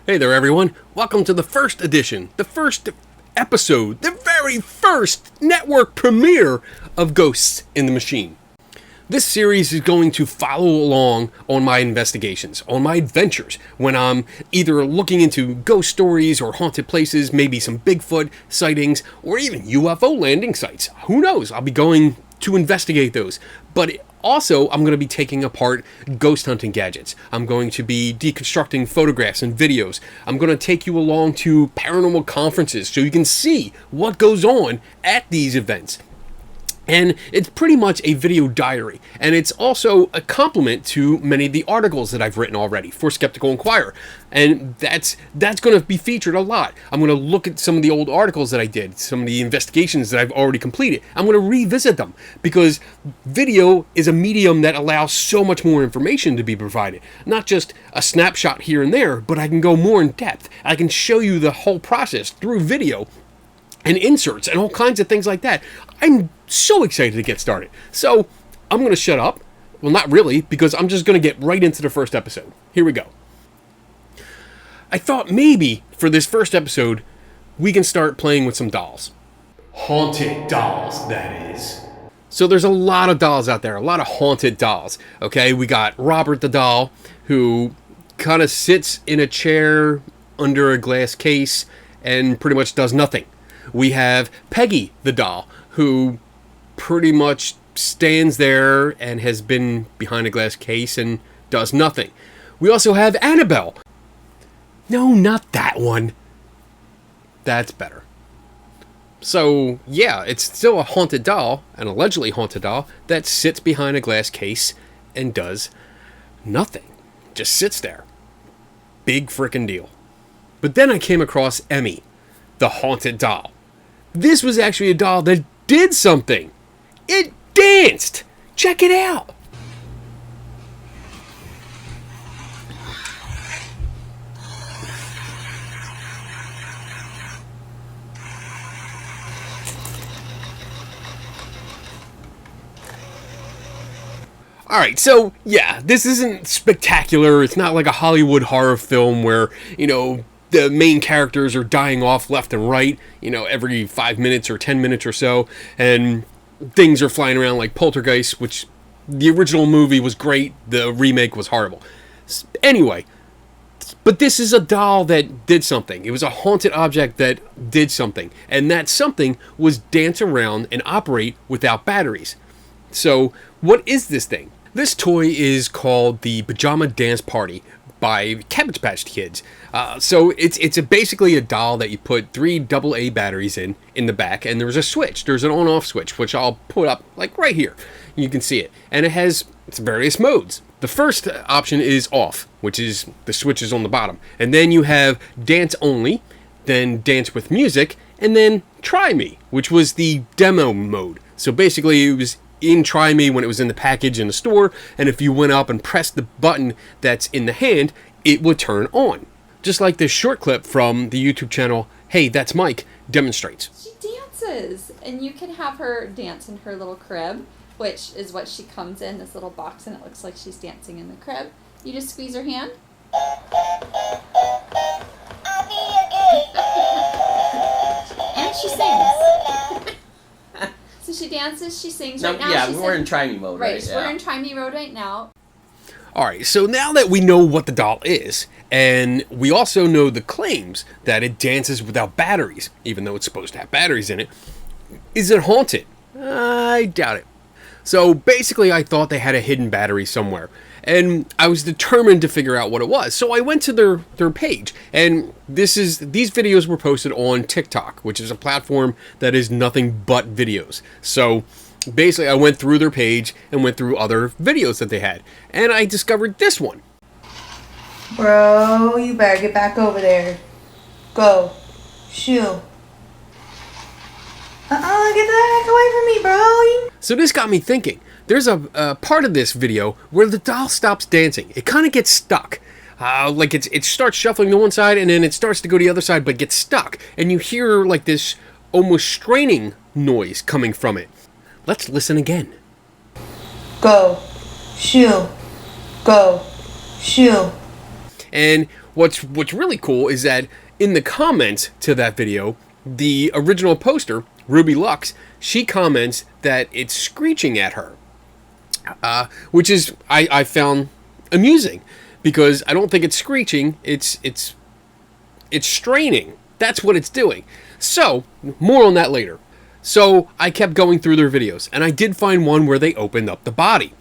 Hey there, everyone. Welcome to the first edition, the first episode, the very first network premiere of Ghosts in the Machine. This series is going to follow along on my investigations, on my adventures, when I'm either looking into ghost stories or haunted places, maybe some Bigfoot sightings, or even UFO landing sites. Who knows? I'll be going to investigate those. But also, I'm going to be taking apart ghost hunting gadgets. I'm going to be deconstructing photographs and videos. I'm going to take you along to paranormal conferences so you can see what goes on at these events. And it's pretty much a video diary, and it's also a complement to many of the articles that I've written already for Skeptical Inquirer, and that's going to be featured a lot. I'm going to look at some of the old articles that I did, some of the investigations that I've already completed. I'm going to revisit them, because video is a medium that allows so much more information to be provided. Not just a snapshot here and there, but I can go more in depth. I can show you the whole process through video, and inserts, and all kinds of things like that. I'm so excited to get started. So, I'm going to shut up. Well, not really, because I'm just going to get right into the first episode. Here we go. I thought maybe, for this first episode, we can start playing with some dolls. Haunted dolls, that is. So there's a lot of dolls out there, a lot of haunted dolls. Okay, we got Robert the doll, who kind of sits in a chair under a glass case and pretty much does nothing. We have Peggy the doll, who pretty much stands there and has been behind a glass case and does nothing. We also have Annabelle. No, not that one. That's better. So, yeah, it's still a haunted doll, an allegedly haunted doll, that sits behind a glass case and does nothing. Just sits there. Big frickin' deal. But then I came across Emmy, the haunted doll. This was actually a doll that did something. It danced. Check it out. Alright, so, yeah, this isn't spectacular. It's not like a Hollywood horror film where, the main characters are dying off left and right, every 5 minutes or 10 minutes or so, and things are flying around like Poltergeist, which the original movie was great, the remake was horrible. Anyway, but this is a doll that did something. It was a haunted object that did something, and that something was dance around and operate without batteries. So, what is this thing? This toy is called the Pajama Dance Party by Cabbage Patch Kids. So it's basically a doll that you put 3 AA batteries in the back, and there's a switch. There's an on-off switch, which I'll put up like right here. You can see it. And it has various modes. The first option is off, which is the switch is on the bottom. And then you have dance only, then dance with music, and then try me, which was the demo mode. So basically it was in Try Me when it was in the package in the store, and if you went up and pressed the button that's in the hand, it would turn on. Just like this short clip from the YouTube channel Hey That's Mike demonstrates. She dances, and you can have her dance in her little crib, which is what she comes in, this little box, and it looks like she's dancing in the crib. You just squeeze her hand. And she sings. So she dances, she sings right now. Yeah, we're in Try Me mode, right? Right, we're in Try Me mode right now. Alright, so now that we know what the doll is, and we also know the claims that it dances without batteries, even though it's supposed to have batteries in it, is it haunted? I doubt it. So basically I thought they had a hidden battery somewhere, and I was determined to figure out what it was. So I went to their page, and these videos were posted on TikTok, which is a platform that is nothing but videos. So basically I went through their page and went through other videos that they had, and I discovered this one. Bro, you better get back over there. Go. Shoo. Get the heck away from me, bro. So this got me thinking. There's a part of this video where the doll stops dancing. It kind of gets stuck. Like it starts shuffling to one side, and then it starts to go to the other side, but gets stuck. And you hear like this almost straining noise coming from it. Let's listen again. Go. Shoo. Go. Shoo. And what's really cool is that in the comments to that video, the original poster, Ruby Lux, she comments that it's screeching at her, which is I found amusing, because I don't think it's screeching. It's straining. That's what it's doing. So more on that later. So I kept going through their videos, and I did find one where they opened up the body,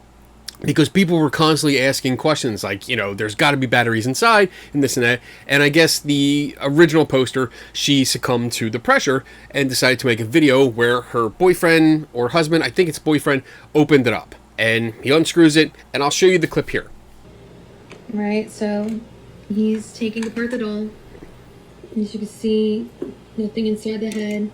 because people were constantly asking questions like, you know, there's got to be batteries inside and this and that. And I guess the original poster, she succumbed to the pressure and decided to make a video where her boyfriend or husband, I think it's boyfriend, opened it up. And he unscrews it, and I'll show you the clip here. Right, so he's taking apart the doll. As you can see, nothing inside the head.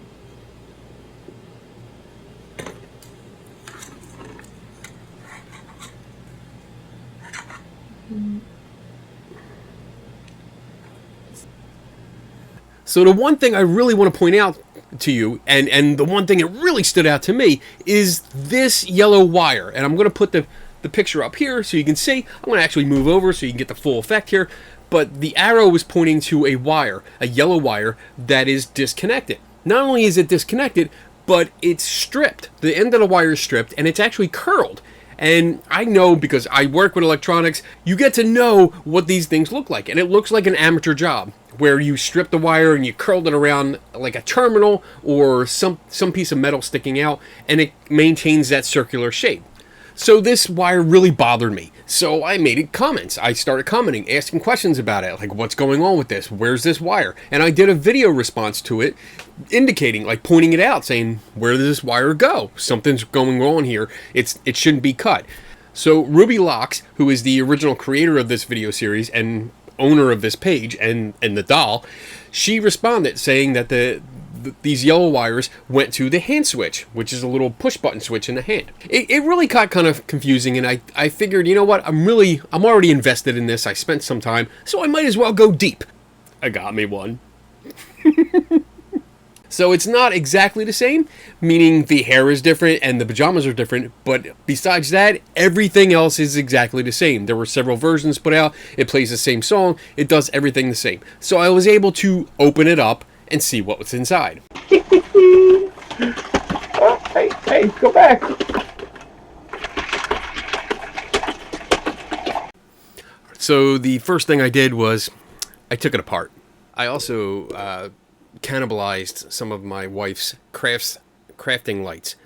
So the one thing I really want to point out to you, and the one thing that really stood out to me, is this yellow wire. And I'm going to put the picture up here so you can see. I'm going to actually move over so you can get the full effect here. But the arrow is pointing to a wire, a yellow wire, that is disconnected. Not only is it disconnected, but it's stripped. The end of the wire is stripped, and it's actually curled. And I know, because I work with electronics, you get to know what these things look like. And it looks like an amateur job, where you strip the wire and you curled it around like a terminal or some piece of metal sticking out, and it maintains that circular shape. So this wire really bothered me. So I made it comments. I started commenting, asking questions about it, like, what's going on with this? Where's this wire? And I did a video response to it, indicating, like, pointing it out, saying, where does this wire go? Something's going on here. It shouldn't be cut. So Ruby Lux, who is the original creator of this video series and owner of this page and the doll, she responded saying that these yellow wires went to the hand switch, which is a little push button switch in the hand. It really got kind of confusing, and I figured, you know what, I'm already invested in this. I spent some time, so I might as well go deep. I got me one. So it's not exactly the same, meaning the hair is different and the pajamas are different, but besides that, everything else is exactly the same. There were several versions put out. It plays the same song. It does everything the same. So I was able to open it up and see what was inside. Oh, hey, go back. So the first thing I did was I took it apart. I also cannibalized some of my wife's crafting lights.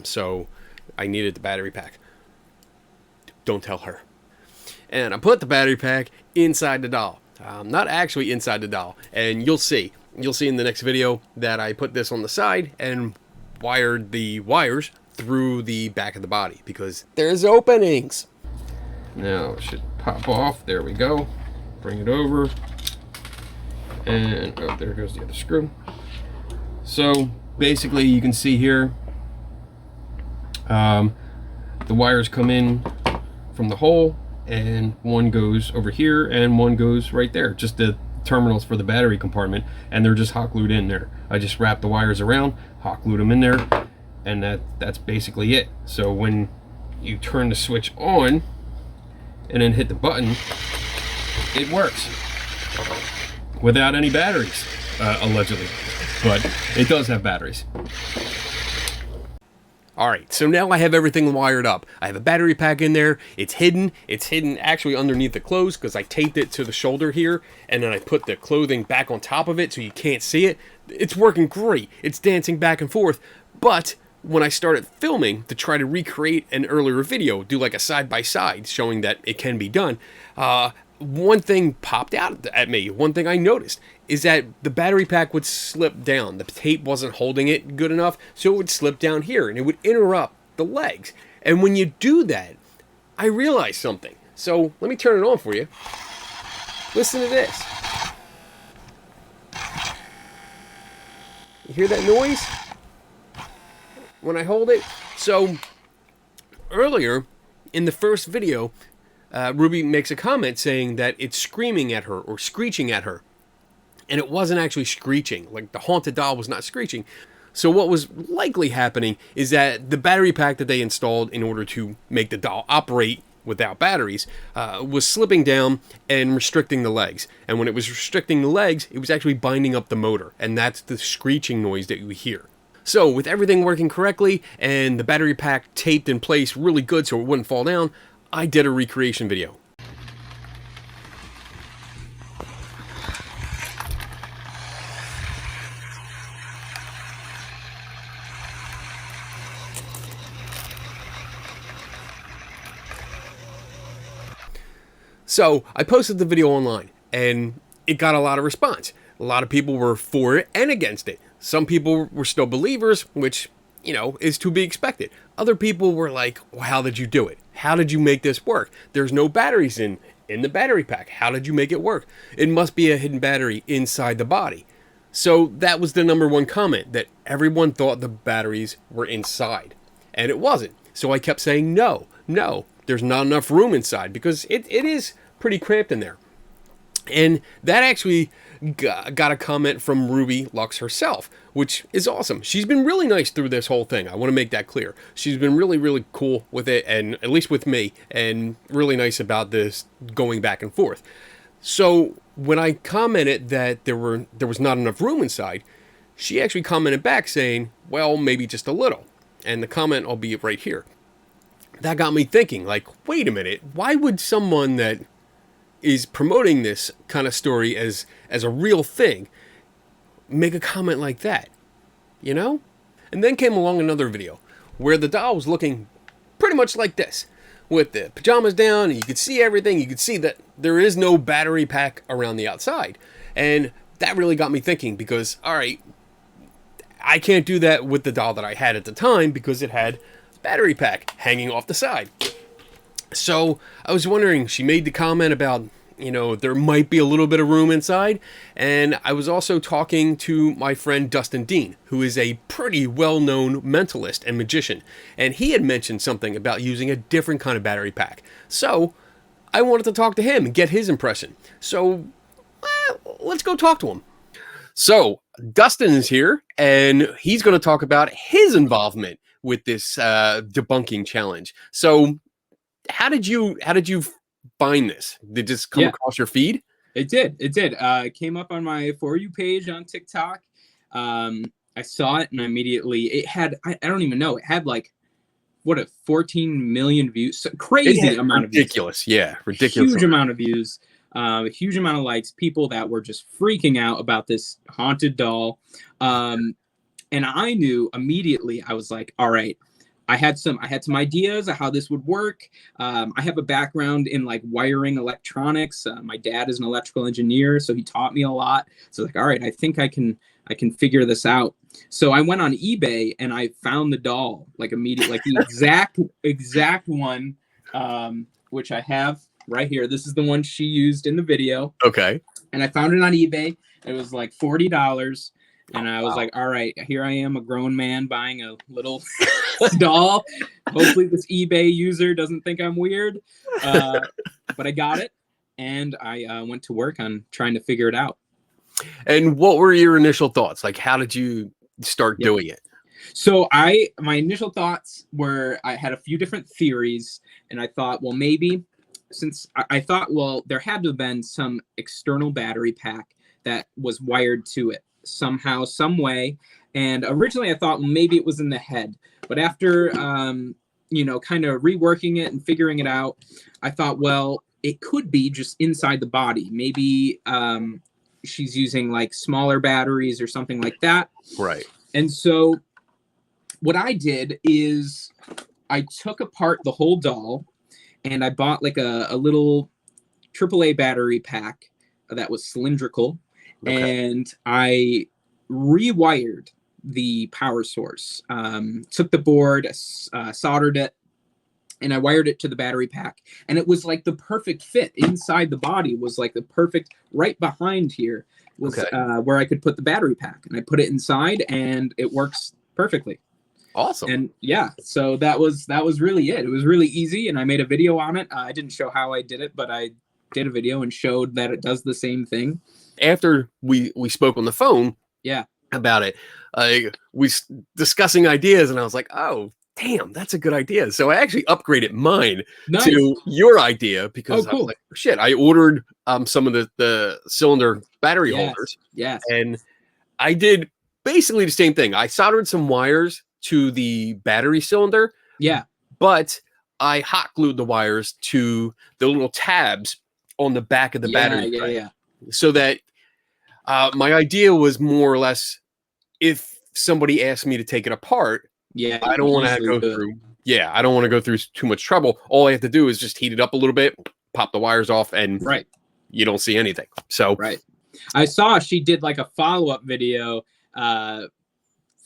So I needed the battery pack. Don't tell her. And I put the battery pack inside the doll. Not actually inside the doll. And you'll see in the next video that I put this on the side and wired the wires through the back of the body, because there's openings. Now it should pop off. There we go. Bring it over. And oh, there goes the other screw. So basically you can see here, the wires come in from the hole, and one goes over here and one goes right there, just the terminals for the battery compartment, and they're just hot glued in there. I just wrapped the wires around, hot glued them in there, and that's basically it. So when you turn the switch on and then hit the button, it works without any batteries, allegedly, but it does have batteries. Alright, so now I have everything wired up. I have a battery pack in there. It's hidden. It's hidden actually underneath the clothes, because I taped it to the shoulder here, and then I put the clothing back on top of it so you can't see it. It's working great. It's dancing back and forth. But when I started filming to try to recreate an earlier video, do like a side-by-side showing that it can be done, one thing popped out at me. One thing I noticed is that the battery pack would slip down. The tape wasn't holding it good enough, so it would slip down here, and it would interrupt the legs. And when you do that, I realized something. So let me turn it on for you. Listen to this. You hear that noise? When I hold it? So earlier in the first video, Ruby makes a comment saying that it's screaming at her or screeching at her. And it wasn't actually screeching. Like, the Haunted Doll was not screeching. So what was likely happening is that the battery pack that they installed in order to make the doll operate without batteries, was slipping down and restricting the legs. And when it was restricting the legs, it was actually binding up the motor. And that's the screeching noise that you hear. So with everything working correctly and the battery pack taped in place really good so it wouldn't fall down, I did a recreation video. So I posted the video online and it got a lot of response. A lot of people were for it and against it. Some people were still believers, which, you know, is to be expected. Other people were like, well, how did you do it? How did you make this work? There's no batteries in the battery pack. How did you make it work? It must be a hidden battery inside the body. So that was the #1 comment, that everyone thought the batteries were inside. And it wasn't. So I kept saying, no, there's not enough room inside, because it is pretty cramped in there. And that actually got a comment from Ruby Lux herself, which is awesome. She's been really nice through this whole thing. I want to make that clear. She's been really, really cool with it, and at least with me, and really nice about this going back and forth. So when I commented that there was not enough room inside, she actually commented back saying, well, maybe just a little. And the comment will be right here. That got me thinking, like, wait a minute, why would someone that is promoting this kind of story as a real thing make a comment like that, you know? And then came along another video where the doll was looking pretty much like this, with the pajamas down, and you could see everything. You could see that there is no battery pack around the outside. And that really got me thinking, because, all right, I can't do that with the doll that I had at the time because it had a battery pack hanging off the side. So I was wondering, she made the comment about, you know, there might be a little bit of room inside. And I was also talking to my friend Dustin Dean, who is a pretty well-known mentalist and magician. And he had mentioned something about using a different kind of battery pack. So I wanted to talk to him and get his impression. So let's go talk to him. So Dustin is here, and he's going to talk about his involvement with this debunking challenge. So how did you find this? Did this come across your feed? It did. It came up on my For You page on TikTok. I saw it, and immediately it had, I don't even know, it had like, 14 million views. So crazy amount of views. Ridiculous. Yeah, ridiculous. Huge amount of views. A huge amount of likes. People that were just freaking out about this haunted doll. And I knew immediately, I was like, all right, I had some ideas of how this would work. I have a background in like wiring electronics. My dad is an electrical engineer, so he taught me a lot. So like, all right, I think I can figure this out. So I went on eBay and I found the doll, like immediately, like the exact one, which I have right here. This is the one she used in the video. Okay. And I found it on eBay. It was like $40. And I was like, all right, here I am, a grown man buying a little doll. Hopefully this eBay user doesn't think I'm weird. But I got it, and I went to work on trying to figure it out. And what were your initial thoughts? Like, how did you start doing it? So my initial thoughts were, I had a few different theories, and I thought, well, maybe since I thought, well, there had to have been some external battery pack that was wired to it somehow, some way. And originally I thought, well, maybe it was in the head. But after, kind of reworking it and figuring it out, I thought, well, it could be just inside the body. Maybe she's using like smaller batteries or something like that. Right. And so what I did is I took apart the whole doll, and I bought like a little AAA battery pack that was cylindrical. Okay. And I rewired the power source, took the board, soldered it, and I wired it to the battery pack. And it was like the perfect fit inside the body, was like the perfect, right behind here was where I could put the battery pack. And I put it inside, and it works perfectly. Awesome. And yeah, so that was really it. It was really easy, and I made a video on it. I didn't show how I did it, but I did a video and showed that it does the same thing. After we spoke on the phone, about it, we discussing ideas, and I was like, oh, damn, that's a good idea. So I actually upgraded mine Nice. to your idea because Oh, I was cool. like, shit, I ordered some of the cylinder battery Yes. holders, Yes. and I did basically the same thing. I soldered some wires to the battery cylinder, Yeah. but I hot glued the wires to the little tabs on the back of the battery tray, Yeah. so that my idea was more or less, if somebody asked me to take it apart, Yeah. I don't want to go through. Yeah, I don't want to go through too much trouble. All I have to do is just heat it up a little bit, pop the wires off, and Right. you don't see anything. So Right. I saw she did like a follow-up video,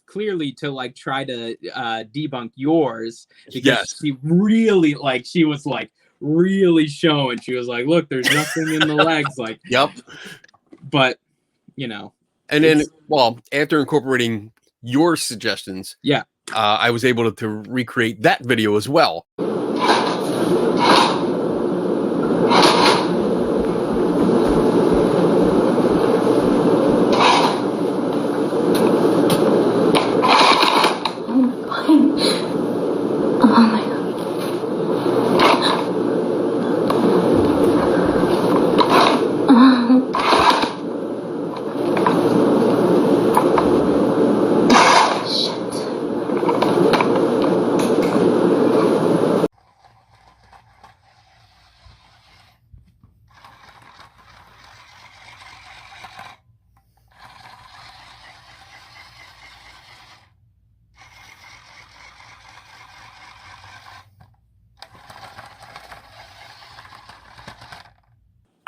clearly to like try to debunk yours, because yes, she really like, she was like really showing. She was like, look, there's nothing in the legs, like, yep. but you know. And then, well, after incorporating your suggestions, Yeah. I was able to recreate that video as well.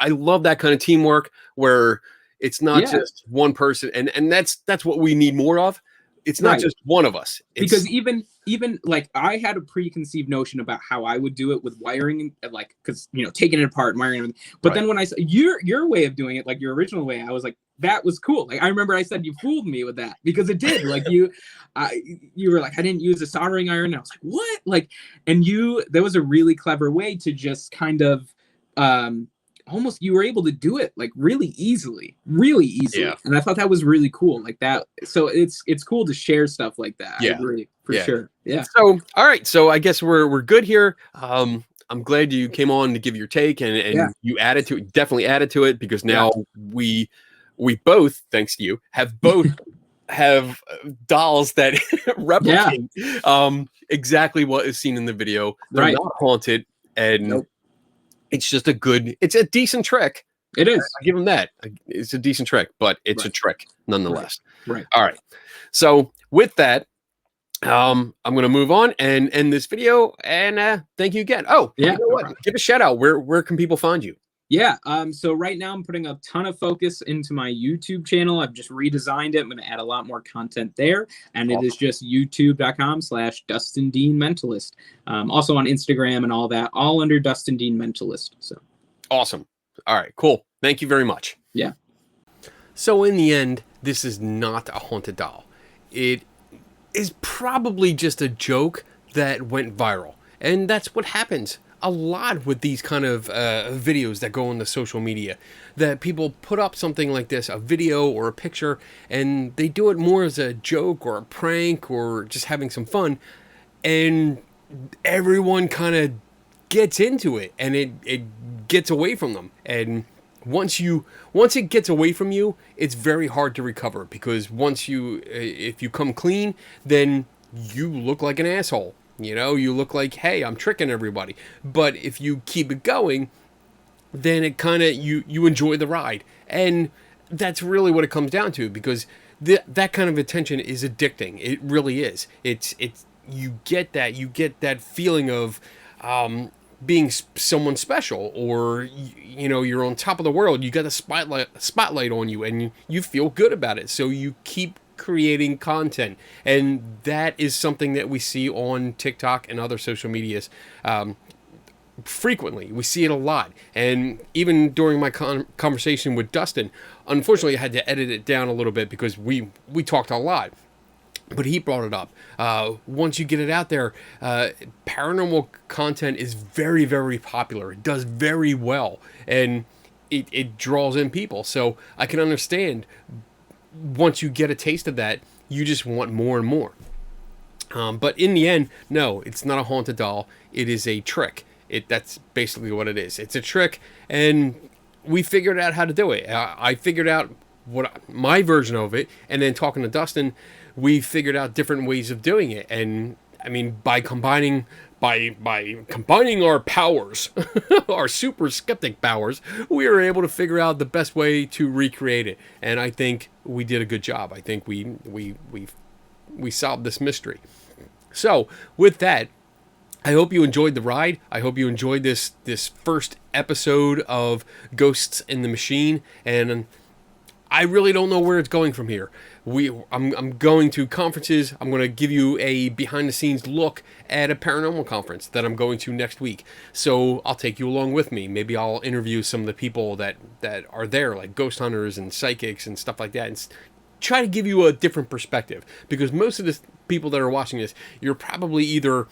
I love that kind of teamwork where it's not just one person, and that's what we need more of. It's not just one of us. Because even like, I had a preconceived notion about how I would do it with wiring, and like, because taking it apart and wiring everything. But then when I saw your way of doing it, like your original way, I was like, that was cool. Like, I remember I said you fooled me with that, because it did. Like, you were like, I didn't use a soldering iron. And I was like, what? Like, and there was a really clever way to just kind of almost, you were able to do it like really easily. Yeah. And I thought that was really cool, like that. So it's cool to share stuff like that. Yeah. I agree, for sure. Yeah. So, all right. So I guess we're good here. I'm glad you came on to give your take, and you added to it, definitely added to it, because now we both, thanks to you, have both have dolls that replicate exactly what is seen in the video. They're not haunted, and it's just it's a decent trick. It is. I give them that. It's a decent trick, but it's a trick nonetheless. Right. All right. So with that, I'm going to move on and end this video. And thank you again. Oh, yeah. You know what? Give a shout out. Where can people find you? Yeah. So right now I'm putting a ton of focus into my YouTube channel. I've just redesigned it. I'm going to add a lot more content there. And it is just youtube.com/Dustin Dean Mentalist. Also on Instagram and all that, all under Dustin Dean Mentalist. So awesome. All right, cool. Thank you very much. Yeah. So in the end, this is not a haunted doll. It is probably just a joke that went viral. And that's what happens a lot with these kind of videos that go on the social media, that people put up something like this, a video or a picture, and they do it more as a joke or a prank or just having some fun, and everyone kind of gets into it, and it gets away from them. And once it gets away from you, it's very hard to recover, because if you come clean, then you look like an asshole. You look like, hey, I'm tricking everybody. But if you keep it going, then it kind of, you enjoy the ride. And that's really what it comes down to, because that kind of attention is addicting. It really is. You get that feeling of being someone special, or you're on top of the world. You got a spotlight on you, and you feel good about it. So you keep creating content, and that is something that we see on TikTok and other social medias frequently. We see it a lot, and even during my conversation with Dustin, unfortunately I had to edit it down a little bit because we talked a lot, but he brought it up. Once you get it out there, paranormal content is very, very popular. It does very well, and it draws in people. So I can understand, once you get a taste of that, you just want more and more. But in the end, no, it's not a haunted doll. It is a trick. That's basically what it is. It's a trick, and we figured out how to do it. I figured out my version of it, and then talking to Dustin, we figured out different ways of doing it. And I mean, by combining our powers, our super skeptic powers, we were able to figure out the best way to recreate it. And I think we did a good job. I think we solved this mystery. So with that, I hope you enjoyed the ride. I hope you enjoyed this first episode of Ghosts in the Machine, and I really don't know where it's going from here. I'm going to conferences. I'm going to give you a behind-the-scenes look at a paranormal conference that I'm going to next week. So I'll take you along with me. Maybe I'll interview some of the people that are there, like ghost hunters and psychics and stuff like that, and try to give you a different perspective. Because most of the people that are watching this, you're probably either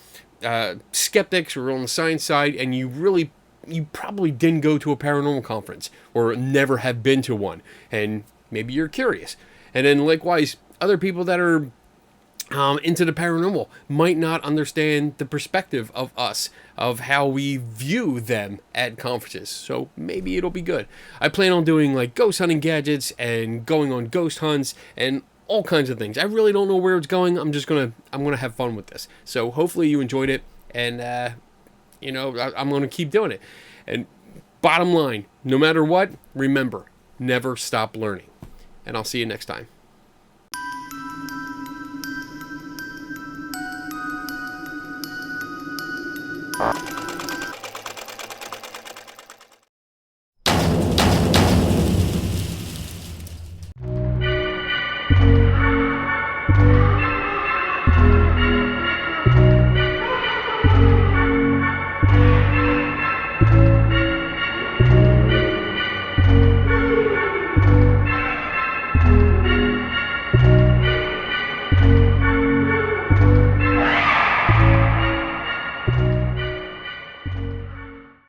skeptics or on the science side, and you probably didn't go to a paranormal conference or never have been to one, and maybe you're curious. And then likewise, other people that are into the paranormal might not understand the perspective of us, of how we view them at conferences. So maybe it'll be good. I plan on doing like ghost hunting gadgets and going on ghost hunts and all kinds of things. I really don't know where it's going. I'm gonna have fun with this. So hopefully you enjoyed it, and I'm gonna keep doing it. And bottom line, no matter what, remember, never stop learning. And I'll see you next time.